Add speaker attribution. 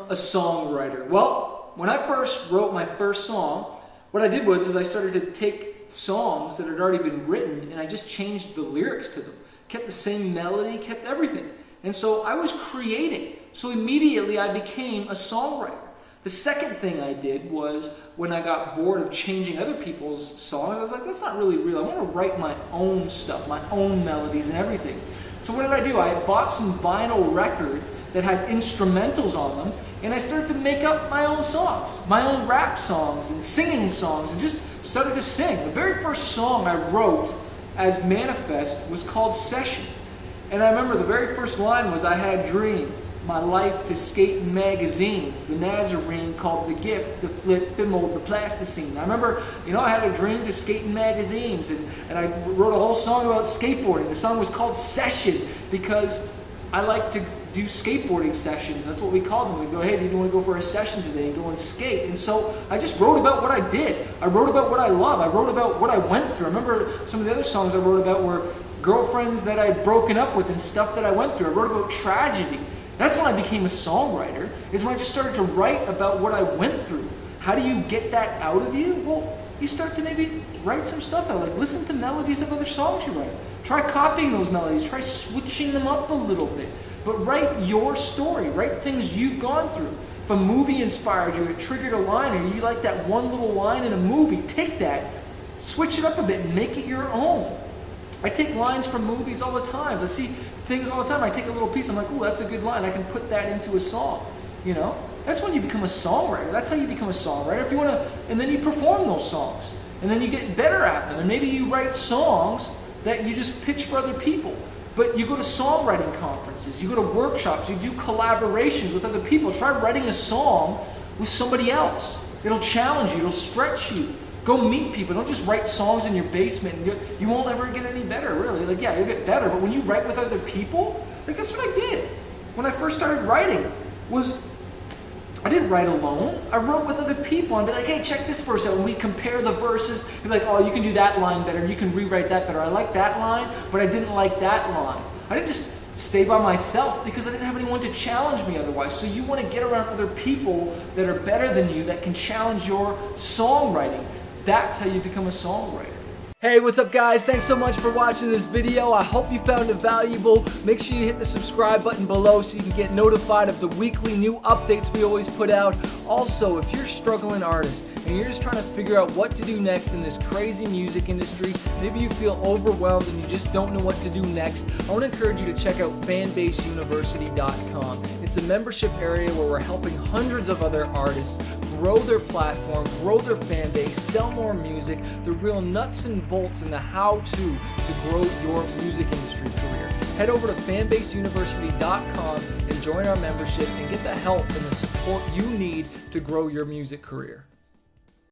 Speaker 1: a songwriter? Well, when I first wrote my first song, what I did was I started to take songs that had already been written and I just changed the lyrics to them. Kept the same melody, kept everything. And so I was creating. So immediately I became a songwriter. The second thing I did was when I got bored of changing other people's songs, I was like, that's not really real. I want to write my own stuff, my own melodies and everything. So what did I do? I bought some vinyl records that had instrumentals on them, and I started to make up my own songs, my own rap songs and singing songs, and just started to sing. The very first song I wrote as Manifest was called Session. And I remember the very first line was, I had a dream, my life to skate in magazines, the Nazarene called the gift, the flip and mold, the plasticine. I remember, I had a dream to skate in magazines, and I wrote a whole song about skateboarding. The song was called Session because I like to do skateboarding sessions. That's what we called them. We'd go, hey, do you want to go for a session today and go and skate? And so I just wrote about what I did. I wrote about what I love. I wrote about what I went through. I remember some of the other songs I wrote about were girlfriends that I had broken up with and stuff that I went through. I wrote about tragedy. That's when I became a songwriter, is when I just started to write about what I went through. How do you get that out of you? Well, you start to maybe write some stuff out, like listen to melodies of other songs you write. Try copying those melodies, try switching them up a little bit. But write your story, write things you've gone through. If a movie inspired you, it triggered a line, or you like that one little line in a movie, take that, switch it up a bit and make it your own. I take lines from movies all the time. I see things all the time. I take a little piece. I'm like, ooh, that's a good line. I can put that into a song. That's when you become a songwriter. That's how you become a songwriter. If you want to, and then you perform those songs, and then you get better at them. And maybe you write songs that you just pitch for other people. But you go to songwriting conferences. You go to workshops. You do collaborations with other people. Try writing a song with somebody else. It'll challenge you. It'll stretch you. Go meet people. Don't just write songs in your basement. You won't ever get any better, really. You'll get better, but when you write with other people, that's what I did. When I first started writing, I didn't write alone. I wrote with other people. I'd be like, hey, check this verse out. And we'd compare the verses. You'd be like, oh, you can do that line better. You can rewrite that better. I like that line, but I didn't like that line. I didn't just stay by myself because I didn't have anyone to challenge me otherwise. So you want to get around other people that are better than you, that can challenge your songwriting. That's how you become a songwriter. Hey, what's up guys? Thanks so much for watching this video. I hope you found it valuable. Make sure you hit the subscribe button below so you can get notified of the weekly new updates we always put out. Also, if you're a struggling artist and you're just trying to figure out what to do next in this crazy music industry, maybe you feel overwhelmed and you just don't know what to do next, I want to encourage you to check out fanbaseuniversity.com. It's a membership area where we're helping hundreds of other artists grow their platform, grow their fan base, sell more music, the real nuts and bolts in the how-to grow your music industry career. Head over to fanbaseuniversity.com and join our membership and get the help and the support you need to grow your music career.